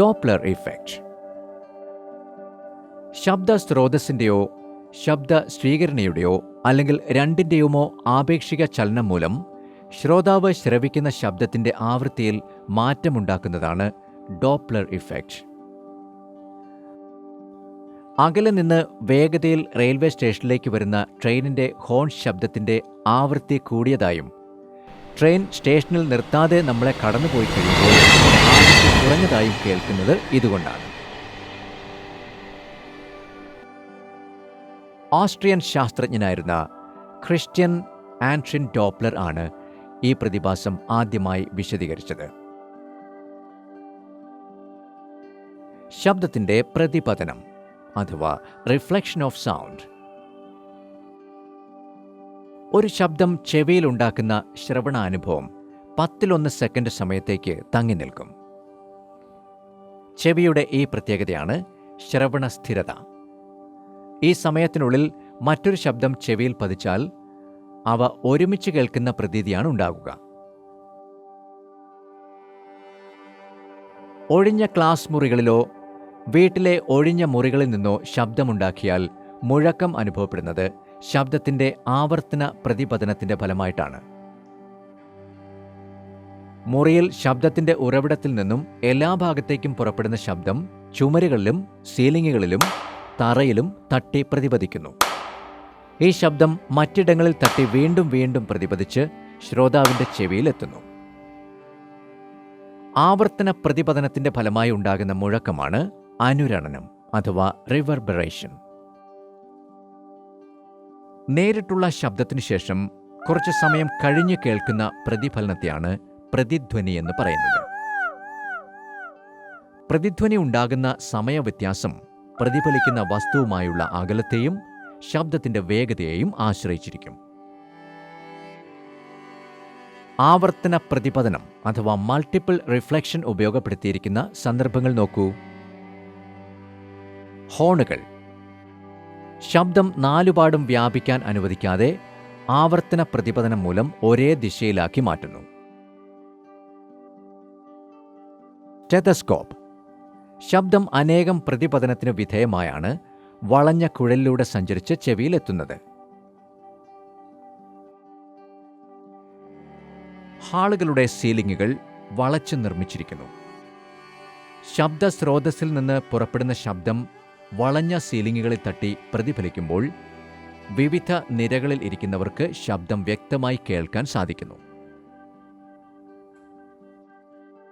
Doppler effect. ശബ്ദ സ്രോതസ്സിൻ്റെയോ ശബ്ദ സ്വീകരണയുടെയോ അല്ലെങ്കിൽ രണ്ടിൻ്റെയുമോ ആപേക്ഷിക ചലനം മൂലം ശ്രോതാവ് ശ്രവിക്കുന്ന ശബ്ദത്തിൻ്റെ ആവൃത്തിയിൽ മാറ്റമുണ്ടാക്കുന്നതാണ് ഡോപ്ലർ ഇഫക്റ്റ്. അകലെ നിന്ന് വേഗതയിൽ റെയിൽവേ സ്റ്റേഷനിലേക്ക് വരുന്ന ട്രെയിനിൻ്റെ ഹോൺ ശബ്ദത്തിൻ്റെ ആവൃത്തി കൂടിയതായും ട്രെയിൻ സ്റ്റേഷനിൽ നിർത്താതെ നമ്മളെ കടന്നുപോയി കഴിയുമ്പോൾ ആവൃത്തി കുറഞ്ഞതായും കേൾക്കുന്നത് ഇതുകൊണ്ടാണ്. ഓസ്ട്രിയൻ ശാസ്ത്രജ്ഞനായിരുന്ന ക്രിസ്റ്റ്യൻ ആൻട്രിൻ ഡോപ്ലർ ആണ് ഈ പ്രതിഭാസം ആദ്യമായി വിശദീകരിച്ചത്. ശബ്ദത്തിൻ്റെ പ്രതിപതനം അഥവാ റിഫ്ലക്ഷൻ ഓഫ് സൗണ്ട്. ഒരു ശബ്ദം ചെവിയിലുണ്ടാക്കുന്ന ശ്രവണാനുഭവം 1/10 സെക്കൻഡ് സമയത്തേക്ക് തങ്ങി നിൽക്കും. ചെവിയുടെ ഈ പ്രത്യേകതയാണ് ശ്രവണ സ്ഥിരത. ഈ സമയത്തിനുള്ളിൽ മറ്റൊരു ശബ്ദം ചെവിയിൽ പതിച്ചാൽ അവ ഒരുമിച്ച് കേൾക്കുന്ന പ്രതീതിയാണ് ഉണ്ടാകുക. ഒഴിഞ്ഞ ക്ലാസ് മുറികളിലോ വീട്ടിലെ ഒഴിഞ്ഞ മുറികളിൽ നിന്നോ ശബ്ദമുണ്ടാക്കിയാൽ മുഴക്കം അനുഭവപ്പെടുന്നത് ശബ്ദത്തിൻ്റെ ആവർത്തന പ്രതിപതനത്തിൻ്റെ ഫലമായിട്ടാണ്. മുറിയിൽ ശബ്ദത്തിൻ്റെ ഉറവിടത്തിൽ നിന്നും എല്ലാ ഭാഗത്തേക്കും പുറപ്പെടുന്ന ശബ്ദം ചുമരുകളിലും സീലിങ്ങുകളിലും തറയിലും തട്ടി പ്രതിപദിക്കുന്നു. ഈ ശബ്ദം മറ്റിടങ്ങളിൽ തട്ടി വീണ്ടും വീണ്ടും പ്രതിപദിച്ച് ശ്രോതാവിൻ്റെ ചെവിയിലെത്തുന്നു. ആവർത്തന പ്രതിപതനത്തിൻ്റെ ഫലമായി ഉണ്ടാകുന്ന മുഴക്കമാണ് അനുരണനം അഥവാ റിവർബറേഷൻ. നേരിട്ടുള്ള ശബ്ദത്തിനു ശേഷം കുറച്ചു സമയം കഴിഞ്ഞ് കേൾക്കുന്ന പ്രതിഫലനത്തെയാണ് പ്രതിധ്വനി എന്ന് പറയുന്നത്. പ്രതിധ്വനി ഉണ്ടാകുന്ന സമയവ്യത്യാസം പ്രതിഫലിക്കുന്ന വസ്തുവുമായുള്ള അകലത്തെയും ശബ്ദത്തിൻ്റെ വേഗതയെയും ആശ്രയിച്ചിരിക്കും. ആവർത്തന പ്രതിപതനം അഥവാ മൾട്ടിപ്പിൾ റിഫ്ലക്ഷൻ ഉപയോഗപ്പെടുത്തിയിരിക്കുന്ന സന്ദർഭങ്ങൾ നോക്കൂ. ഹോണുകൾ ശബ്ദം നാലുപാടും വ്യാപിക്കാൻ അനുവദിക്കാതെ ആവർത്തന പ്രതിപതനം മൂലം ഒരേ ദിശയിലാക്കി മാറ്റുന്നു. സ്റ്റെതസ്കോപ്പ് ശബ്ദം അനേകം പ്രതിപതനത്തിന് വിധേയമായാണ് വളഞ്ഞ കുഴലിലൂടെ സഞ്ചരിച്ച് ചെവിയിലെത്തുന്നത്. ഹാളുകളുടെ സീലിംഗുകൾ വളച്ചു നിർമ്മിച്ചിരിക്കുന്നു. ശബ്ദ സ്രോതസ്സിൽ നിന്ന് പുറപ്പെടുന്ന ശബ്ദം വളഞ്ഞ സീലിംഗുകളിൽ തട്ടി പ്രതിഫലിക്കുമ്പോൾ വിവിധ നിരകളിൽ ഇരിക്കുന്നവർക്ക് ശബ്ദം വ്യക്തമായി കേൾക്കാൻ സാധിക്കുന്നു.